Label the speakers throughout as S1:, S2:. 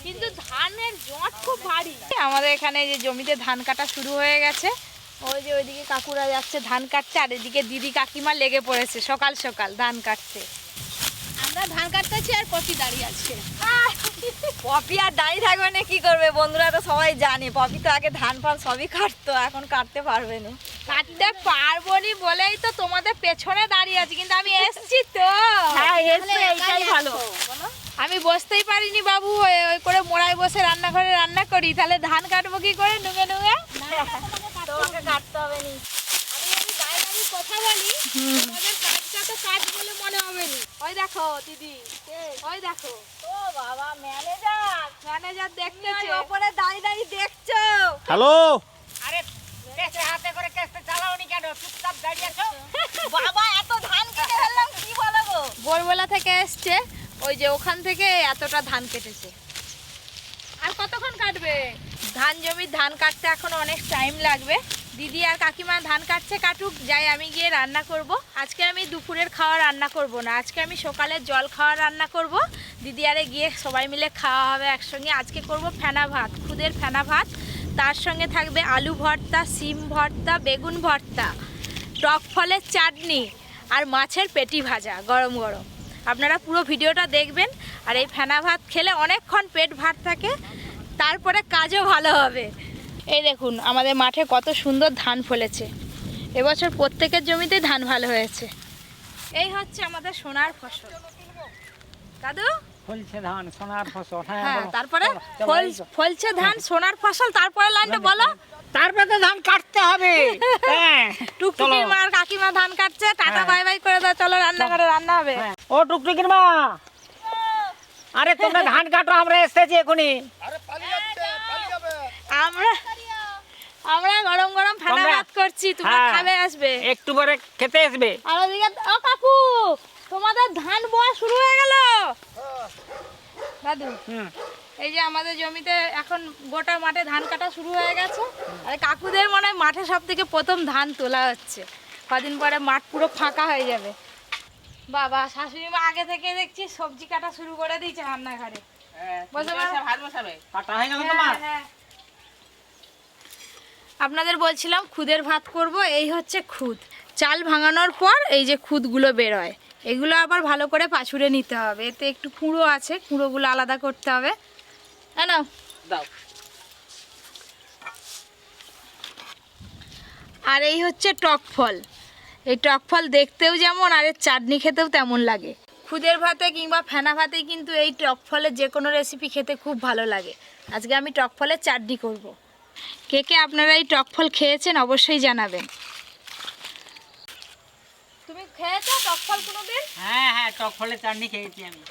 S1: কিন্তু ধানের জট খুব ভারী। আমাদের এখানে যে জমিতে ধান কাটা শুরু হয়ে গেছে, ওই যে ওইদিকে কাকুরা যাচ্ছে ধান কাটতে, আর এদিকে দিদি কাকিমা লেগে পড়েছে সকাল সকাল ধান কাটতে। আমরা ধান কাটতেছি আর পপি দাঁড়িয়ে আছে।
S2: পপি আর দাঁড়িয়ে থাকবে না, কি করবে? বন্ধুরা তো সবাই জানে পপি তো আগে ধান ফান সবই কাটতো, এখন কাটতে পারবে না।
S1: কাটতে পারবো নি বলেই তো তোমাদের পেছনে দাঁড়িয়ে আছি, কিন্তু আমি এসছি তো।
S2: হ্যাঁ, এইটাই ভালো।
S1: আমি বসতেই পারিনি বাবু, ওই করে মোড়ায় বসে রান্নাঘরে রান্না করি, তাহলে ধান কাটবো কি করে নুঙে নুঙে?
S2: তোমাকে কাটতে হবে নি।
S1: আমি দাঁড়িয়ে কথা বলি, তোমাদের কাজটা তো কাজ বলে মনে হবে নি। ওই দেখো দিদি, ওই দেখো।
S2: ও বাবা,
S1: ম্যানেজার দেখতেছে,
S2: ওপরে দাঁড়িয়ে দেখছো।
S3: হ্যালো,
S2: আরে কেসে হাতে করে কেসে চালাওনি কেন? চুপচাপ দাঁড়িয়ে আছো। বাবা, এত ধান কেটে ফেললাম, কি বলবো?
S1: ভোরবেলা থেকে এসছে, ওই যে ওখান থেকে এতটা ধান কেটেছে। আর কতক্ষণ কাটবে? ধান জমির ধান কাটতে এখন অনেক টাইম লাগবে। দিদি আর কাকিমা ধান কাটছে, কাটুক, যাই আমি গিয়ে রান্না করব। আজকে আমি দুপুরের খাওয়া রান্না করব না, আজকে আমি সকালের জল খাওয়া রান্না করব। দিদি আরে গিয়ে সবাই মিলে খাওয়া হবে একসঙ্গে। আজকে করব ফেনা ভাত, খুদের ফেনা ভাত। তার সঙ্গে থাকবে আলু ভর্তা, সিম ভর্তা, বেগুন ভর্তা, টক ফলের চাটনি আর মাছের পেটি ভাজা গরম গরম। আপনারা পুরো ভিডিওটা দেখবেন। আর এই ফেনা ভাত খেলে অনেকক্ষণ পেট ভাত থাকে, তারপরে কাজও ভালো হবে। এই দেখুন আমাদের মাঠে কত সুন্দর ধান ফলেছে। এবছর প্রত্যেকের জমিতে ধান ভালো হয়েছে। এই হচ্ছে আমাদের সোনার ফসল। দাদু
S3: ফলছে ধান সোনার ফসল।
S1: হ্যাঁ, তারপরে ফলছে ধান সোনার ফসল, তারপরে লাইনটা বলো।
S3: তারপরে তো ধান কাটতে হবে।
S1: টুকটুকির মা আর কাকিমা ধান কাটছে, টাটা বাই বাই করে দাও, চলো রান্নাঘরে রান্না হবে।
S3: ও টুকটুকির মা, আরে তোমরা ধান কাটো, আমরা এসেছি এখনই।
S1: আমরা গরম গরম ফেনা ভাত করছি, তোমরা খাবে আসবে,
S3: একটু পরে খেতে আসবে।
S1: আর ওদিকে ও কাকু, তোমাদের ধান বোয়া শুরু হয়ে গেল। দাদু, এই যে আমাদের জমিতে এখন গোটা মাঠে ধান কাটা শুরু হয়ে গেছে। আর কাকুদের মনে হয় মাঠে সব থেকে প্রথম ধান তোলা হচ্ছে। কদিন পরে মাঠ পুরো ফাঁকা হয়ে যাবে। বাবা, শাশুড়ি মা আগে থেকে দেখছি সবজি কাটা শুরু করে দিয়েছে রান্নাঘরে।
S3: কাটা হয়ে গেল তোমার?
S1: আপনাদের বলছিলাম খুদের ভাত করব। এই হচ্ছে খুদ, চাল ভাঙানোর পর এই যে খুদগুলো বেরোয়, এগুলো আবার ভালো করে পাছুড়ে নিতে হবে। এতে একটু কুঁড়ো আছে, কুঁড়োগুলো আলাদা করতে হবে। নাও
S3: দাও।
S1: আর এই হচ্ছে টক ফল। এই টক ফল দেখতেও যেমন, আর এর চাটনি খেতেও তেমন লাগে। খুদের ভাতে কিংবা ফেনা ভাতে কিন্তু এই টক ফলের যে কোনো রেসিপি খেতে খুব ভালো লাগে। আজকে আমি টক ফলের চাটনি করব। কে কে আপনারা এই টক ফল খেয়েছেন অবশ্যই জানাবেন। তুমি খেয়েছো টক ফল কোনোদিন?
S3: হ্যাঁ হ্যাঁ, টক ফলের চাটনি খেয়েছি আমি।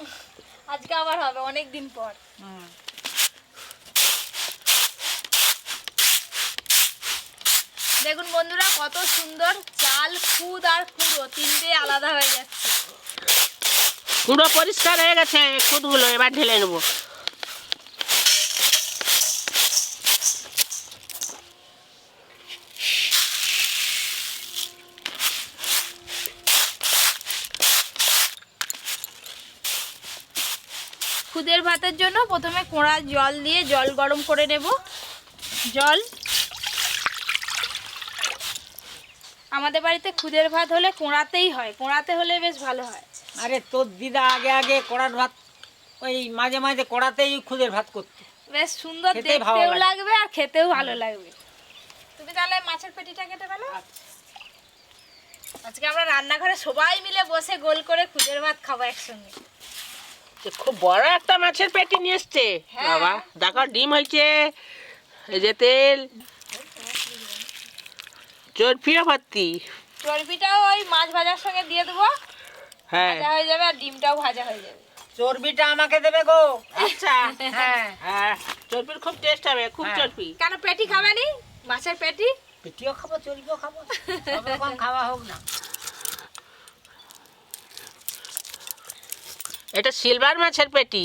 S1: আজকে আবার হবে অনেক দিন পর। দেখুন বন্ধুরা, কত সুন্দর চাল, খুদ আর কুঁড়ো তিনটে আলাদা হয়ে যাচ্ছে।
S3: কুঁড়ো পরিষ্কার হয়ে গেছে, খুদগুলো এবার ঢেলে নেবো।
S1: খুদের ভাতের জন্য প্রথমে কোঁড়া জল দিয়ে জল গরম করে নেব। জল, আমাদের বাড়িতে খুদের ভাত হলে কোঁড়াতেই হয়, কোঁড়াতে হলে বেশ ভালো হয়।
S3: আরে তোর দিদা আগে আগে কড়ার ভাত, ওই মাঝে মাঝে কড়াতেই খুদের ভাত করতো,
S1: বেশ সুন্দর দেখতেও লাগবে আর খেতেও ভালো লাগবে। তুমি তাহলে মাছের পেটিটা কেটে ফেলো। আজকে আমরা রান্নাঘরে সবাই মিলে বসে গোল করে খুদের ভাত খাবো একসঙ্গে।
S4: খুব বড় একটা মাছের পেটি নিয়ে এসছে বাবা। দেখো ডিম হয়েছে, এই যে তেল, চর্বিও ভর্তি।
S1: চর্বিটাও ওই মাছ ভাজার সঙ্গে দিয়ে দেবো, ভাজা হয়ে যাবে, আর ডিমটাও ভাজা হয়ে যাবে।
S3: চর্বিটা আমাকে দেবে গো।
S4: আচ্ছা,
S3: হ্যাঁ
S4: হ্যাঁ, চর্বির খুব টেস্ট হবে, খুব চর্বি।
S1: কেন পেটি খাবে নি? মাছের পেটি
S3: পেটিও খাবো, চর্বিও খাবো, সব রকম খাওয়া হোক না।
S4: এটা সিলভার মাছের পেটি।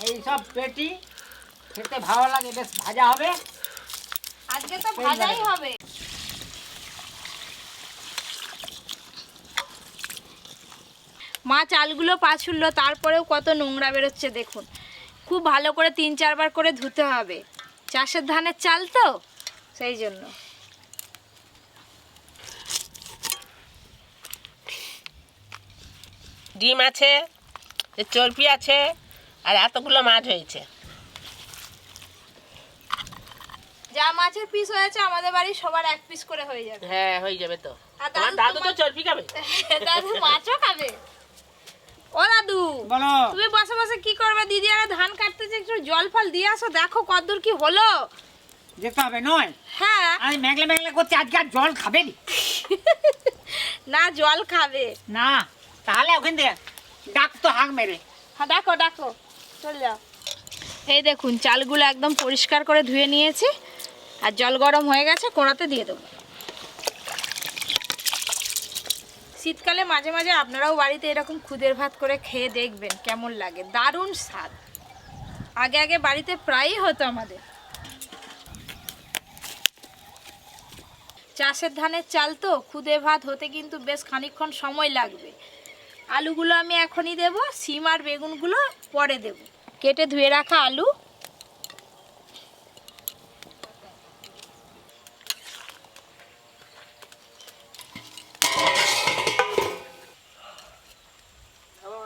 S3: এইসব পেটি খেতে ভালো লাগে, বেশ ভাজা হবে।
S1: আজকে তো ভাজাই হবে। মা চালগুলো পাছুড়লো, তারপরেও কত নোংরা বেরোচ্ছে দেখুন। খুব ভালো করে 3-4 বার করে ধুতে হবে, চাষের ধানের চাল তো সেই জন্য।
S4: ডিম আছে, চর্বি আছে, আর এতগুলো মাছ হয়েছে।
S1: যা মাছের পিস হয়েছে আমাদের বাড়ি সবার 1 পিস করে হয়ে যাবে।
S4: হ্যাঁ হয়ে যাবে তো।
S1: আর
S4: তোমার দাদু তো চর্বি খাবে।
S1: দাদু মাছও খাবে। ও দাদু,
S3: বলো।
S1: তুমি বসে বসে কি করবে? দিদি আর ধান কাটতেছে, একটু জল ফল দিয়ে আসো, দেখো কতদূর কি হলো।
S3: যেতে হবে নয়?
S1: হ্যাঁ।
S3: আমি মেঘলা মেঘলা করছি, আজকে আর জল খাবে নি?
S1: না, জল খাবে
S3: না, তাহলে ওখান থেকে ডাক তো হাঁক মেরে।
S1: হ্যাঁ, ডাকো ডাকো, চলে যাও। এই দেখুন চালগুলো একদম পরিষ্কার করে ধুয়ে নিয়েছি, আর জল গরম হয়ে গেছে, কড়াতে দিয়ে দেবো। শীতকালে মাঝে মাঝে আপনারাও বাড়িতে এরকম খুদের ভাত করে খেয়ে দেখবেন কেমন লাগে, দারুণ স্বাদ। আগে আগে বাড়িতে প্রায়ই হতো আমাদের। চাষের ধানের চাল তো খুদে ভাত হতে কিন্তু বেশ খানিকক্ষণ সময় লাগবে। আলুগুলো আমি এখনই দেব, সিম আর বেগুনগুলো পরে দেব। কেটে ধুয়ে রাখা আলু,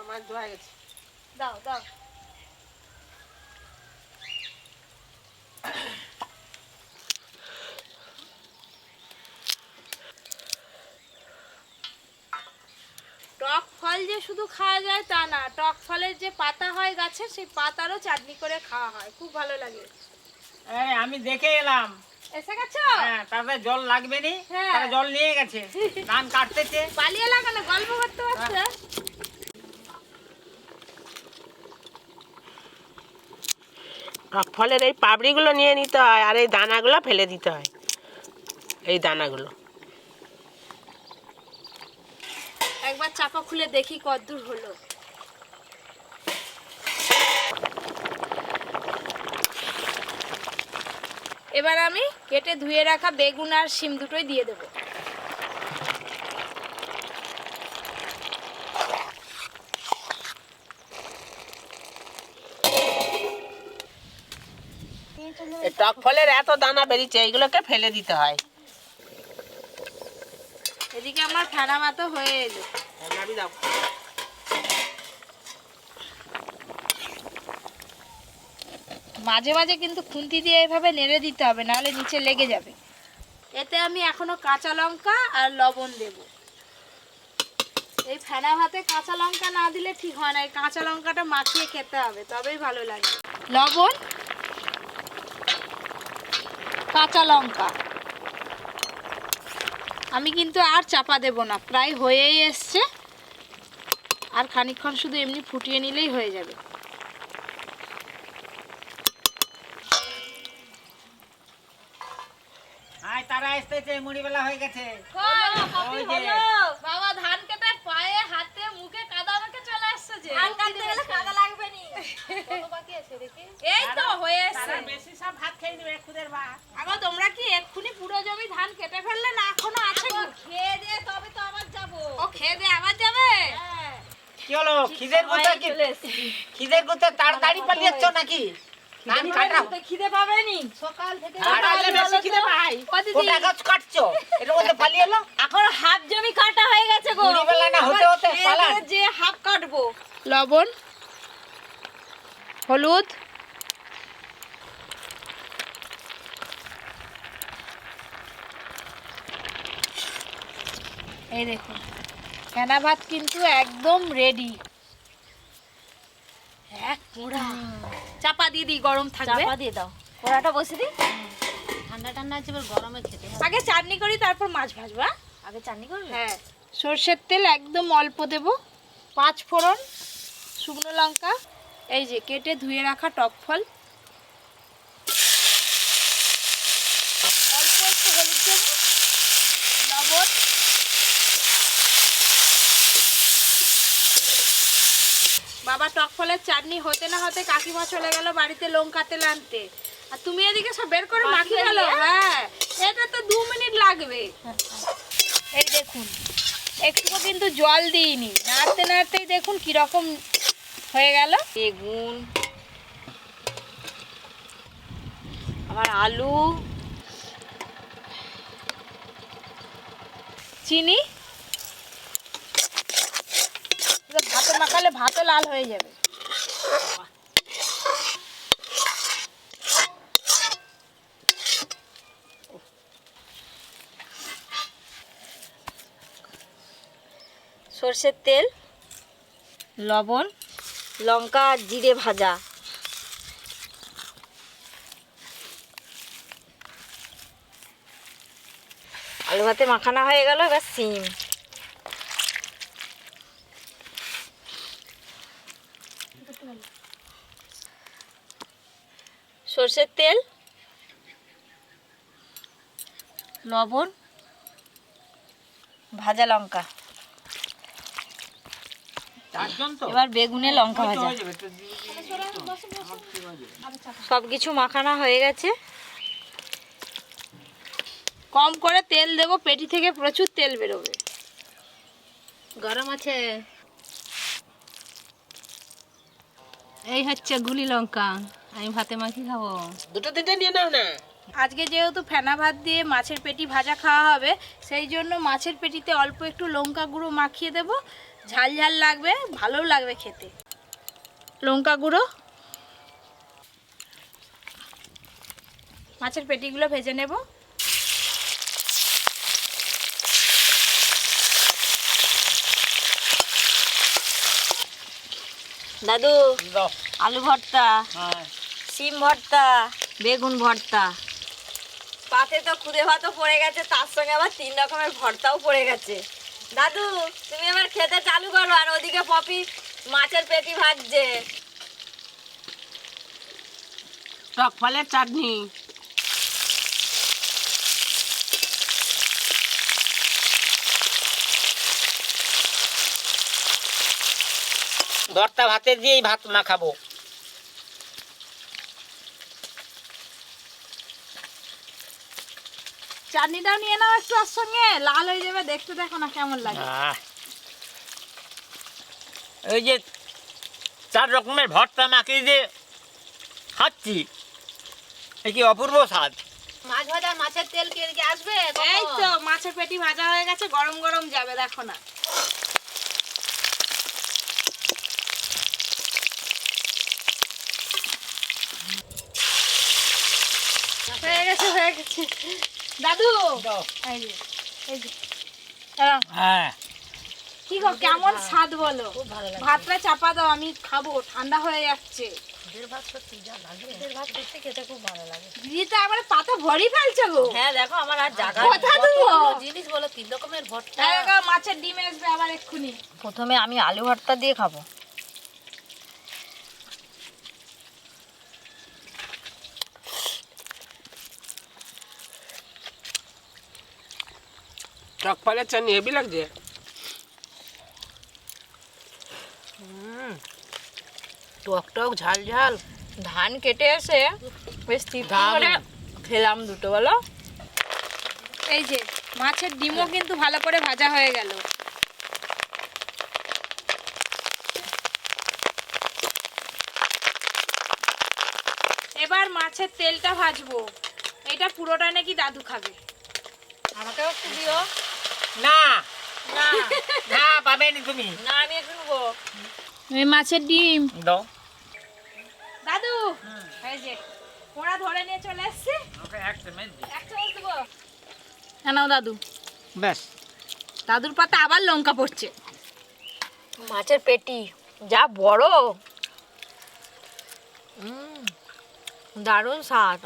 S4: মাছ ধোয়া গেছে।
S1: দাও দাও। টক ফল যে শুধু খাওয়া যায় তা না, টক ফলের যে পাতা হয় গাছের, সেই পাতারও চাটনি করে খাওয়া হয়, খুব ভালো লাগে।
S3: আমি দেখে এলাম।
S1: এসে গেছো?
S3: হ্যাঁ, তাতে জল লাগবে নি।
S1: হ্যাঁ।
S3: তারা জল নিয়ে গেছে, ধান কাটতেছে।
S1: পালিয়ে লাগানো গল্প করতে পারছে।
S4: ফলের এই পাপড়িগুলো নিয়ে নিতে হয়, আর এই দানাগুলো ফেলে দিতে হয়। এই দানাগুলো
S1: একবার চাপা খুলে দেখি কতদূর হলো। এবার আমি কেটে ধুয়ে রাখা বেগুন আর শিম দুটোই দিয়ে দেবো।
S4: এই টক ফলের এত দানা বেরিয়েছে, এইগুলোকে ফেলে দিতে হয়।
S1: এদিকে আমার ফেনা ভাতও হয়ে এলো।
S4: দাও।
S1: মাঝে মাঝে কিন্তু খুন্তি দিয়ে এভাবে নেড়ে দিতে হবে, নাহলে নিচে লেগে যাবে। এতে আমি এখনো কাঁচা লঙ্কা আর লবণ দেব। এই ফেনা ভাতে কাঁচা লঙ্কা না দিলে ঠিক হয় না, এই কাঁচা লঙ্কাটা মাখিয়ে খেতে হবে, তবেই ভালো লাগে। লবণ, কাঁচা লঙ্কা। আমি কিন্তু আর চাপা দেব না, প্রায় হয়েই এসছে। আর খানিকক্ষণ শুধু এমনি ফুটিয়ে নিলেই হয়ে যাবে।
S3: আয়, তারা আসতেছে, মুড়ি বেলা হয়ে গেছে। ওই যে।
S1: বাবা ধান কেটে পায়ে হাতে মুখে কাদা মেখে চলে আসছে যে।
S2: ধান কাটতে গেলে কাদা লাগবে নি।
S1: এই তো হয়ে এসছে।
S4: বেশি সব ভাত খেয়ে নেবে খুদের ভাত।
S1: আগো তোমরা কি এক্ষুনি পুরো জমি ধান কেটে ফেললে না এখনো আছে?
S2: খেয়ে দিয়ে তবে তো আবার যাবো।
S1: ও খেয়ে দিয়ে আবার যাবে?
S3: কি হলো, খিদের গুতা কি? খিদের গুতা তাড়াতাড়ি পালিয়েছ নাকি? ধান কাটা
S2: খিদে পাবে নি সকাল থেকে।
S4: কাটালে বেশি খিদে পায়।
S1: ও দিদি,
S3: কোটা গাছ কাটছো, এর মধ্যে পালিয়ে এলো।
S2: এখন হাফ জমি কাটা হয়ে গেছে গো।
S3: মুড়ি বেলা না হতে হতে
S2: খেয়ে
S3: পালান।
S2: দিয়ে যে হাফ কাটবো।
S1: লবণ, হলুদ, এই দেখুন ফেনা ভাত কিন্তু একদম রেডি। এক মোড়া চাপা দিয়ে দিই, গরম থাকবে।
S2: চাপা দিয়ে দাও, কড়াটা বসে দিই।
S5: ঠান্ডা ঠান্ডা আছে, এবার গরমে খেতে হবে।
S1: আগে চাটনি করি, তারপর মাছ ভাজবা।
S2: আগে চাটনি করবে?
S1: হ্যাঁ, সর্ষের তেল একদম অল্প দেব, 5 ফোড়ন, শুকনো লঙ্কা, এই যে কেটে ধুয়ে রাখা টক ফল, অল্প একটু হলুদ দেব, লবণ, বাবা টক ফলের চাটনি হতে না হতে কাকিমা চলে গেল বাড়িতে লঙ্কা তেল আনতে, আর তুমি এদিকে সব বের করে মাখিয়ে গেল। হ্যাঁ, এটা তো 2 মিনিট লাগবে। এই দেখুন, একটুও কিন্তু জল দিইনি, নাড়তে নাড়তেই দেখুন কিরকম হয়ে গেল।
S2: বেগুন, আবার আলু,
S1: চিনি, ভাতে মাখালে ভাতও লাল হয়ে যাবে।
S2: সর্ষের তেল,
S1: লবণ,
S2: লঙ্কা আর জিরে ভাজা, আলু ভাতে মাখানো হয়ে গেল। এবার সিম, সর্ষের তেল,
S1: লবণ,
S2: ভাজা লঙ্কা, এবার বেগুনে লঙ্কা ভাজা, সব কিছু মাখানো হয়ে গেছে।
S1: কম করে তেল দেবো, পেটি থেকে প্রচুর তেল বেরোবে।
S5: গরম আছে। এই হচ্ছে গুলি লঙ্কা, আমি ভাতে মাখি খাবো।
S4: 2-3টে নিয়ে নাও না।
S1: আজকে যেহেতু ফেনা ভাত দিয়ে মাছের পেটি ভাজা খাওয়া হবে, সেই জন্য মাছের পেটিতে অল্প একটু লঙ্কা গুঁড়ো মাখিয়ে দেব। ঝাল ঝাল লাগবে, ভালোও লাগবে খেতে। লঙ্কা গুঁড়ো, মাছের পেটিগুলো ভেজে নেব।
S2: দাদু,
S3: দাও।
S2: আলু ভর্তা,
S3: হ্যাঁ,
S2: সিম ভর্তা, বেগুন ভর্তা, পাতে তো খুদে ভাতও পড়ে গেছে, তার সঙ্গে আবার 3 রকমের ভর্তাও পড়ে গেছে। দাদু, তুমি এবার খেতে চালু করো, আর ওদিকে পপি মাছের পেটি ভাজছে।
S4: টক ফলের চাটনি।
S3: ভর্তা ভাতে দিয়েই ভাত মাখাবো।
S1: চাটনিটাও নিয়ে নাও একটু, আর সঙ্গে লাল হয়ে যাবে, দেখতে দেখো না কেমন লাগে।
S3: এই যে 4 রকমের ভর্তা মাখিয়ে দিয়ে খাচ্ছি, এ কি অপূর্ব স্বাদ।
S5: মাছ ভাজা মাছের তেল কে আসবে?
S1: এই তো মাছের পেটি ভাজা হয়ে গেছে, গরম গরম যাবে, দেখো না। হয়ে গেছে, হয়ে গেছে। দাদু, এই যে, এই যে। দাঁড়াও।
S3: হ্যাঁ,
S1: কি গো, কেমন স্বাদ বলো? ভাতটা চাপা দাও, আমি খাবো, ঠান্ডা হয়ে যাচ্ছে।
S5: খেতে খুব ভালো লাগে।
S1: দিদি তো একবারে পাতা ভরি ফেলছো গো।
S2: হ্যাঁ দেখো, আমার আর জায়গা
S1: কথা দেবো।
S5: জিনিস বলো, 3 রকমের ভর্তা।
S1: দেখো, মাছের ডিম আসবে আবার এক্ষুনি।
S2: প্রথমে আমি আলু ভর্তা দিয়ে খাবো।
S4: টক ফলের চাটনি হেভি লাগছে। টক টক ঝাল ঝাল।
S2: ধান কেটে এসে বেশ তৃপ্তি করে খেলাম দুটো, বলো।
S1: এই যে মাছের ডিমও কিন্তু ভালো করে ভাজা হয়ে গেল। এবার মাছের তেলটা ভাজবো। এটা পুরোটা নাকি দাদু খাবে।
S2: আমাকেও একটু দিও।
S3: না
S2: না
S3: না, পাবেনি তুমি।
S2: না, আমি একটু নেবো।
S1: এই মাছের ডিম
S3: দাও।
S1: দাদু, এই যে ওরা ধরে নিয়ে চলে এসছে।
S3: ওকে এক চামচ দিই।
S1: এক চামচ দেবো। নাও দাদু।
S3: ব্যাস।
S1: দাদুর পাতে আবার লঙ্কা পড়ছে।
S2: মাছের পেটি যা বড়, দারুণ স্বাদ।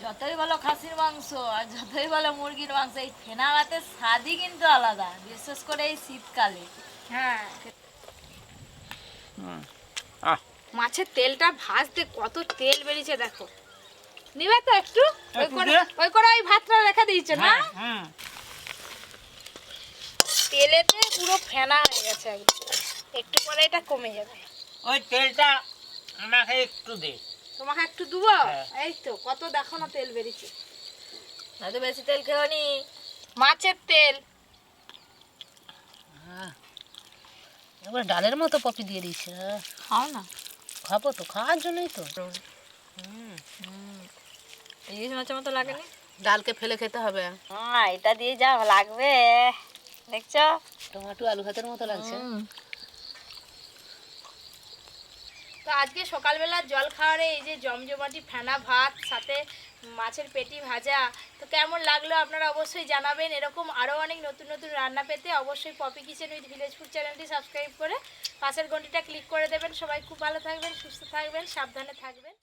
S2: যতই বলো খাসির মাংস আর যতই বলো মুরগির মাংস, এই ফেনা ভাতের স্বাদই কিন্তু আলাদা, বিশেষ করে এই শীতকালে।
S1: হ্যাঁ,
S3: আহ,
S1: মাছের তেলটা ভাজতে কত তেল বেরিয়েছে দেখো। নিবে তো একটু? ওই করে ওই ভাতটা রেখে দিয়েছো না?
S3: হুম।
S1: তেলেতে পুরো ফেনা হয়ে গেছে একদম। একটু পরে এটা কমে যাবে।
S3: ওই তেলটা আমাকে একটু দে।
S1: তোমাকে একটু দেবো?
S3: হ্যাঁ।
S1: এই তো কত দেখো না তেল বেরিয়েছে।
S2: এত বেশি তেল খেও নি।
S1: মাছের তেল।
S5: এবার ডালের মতো পপি দিয়ে দিচ্ছে।
S1: খাও না।
S5: খাবো তো, খাওয়ার জন্যই তো।
S2: ইলিশ মাছের মতো লাগেনি?
S5: ডালকে ফেলে খেতে হবে।
S2: হ্যাঁ, এটা দিয়ে যা লাগবে দেখছো।
S5: টমেটো আলু ভাতের মতো লাগছে।
S1: তো আজকে সকালবেলা জল খাওয়ারে এই যে জমজমাটি ফেনা ভাত সাথে মাছের পেটি ভাজা, তো কেমন লাগলো আপনারা অবশ্যই জানাবেন। এরকম আরও অনেক নতুন নতুন রান্না পেতে অবশ্যই Poppy Kitchen with Village Food চ্যানেলটি সাবস্ক্রাইব করে পাশের ঘন্টিটা ক্লিক করে দেবেন। সবাই খুব ভালো থাকবেন, সুস্থ থাকবেন, সাবধানে থাকবেন।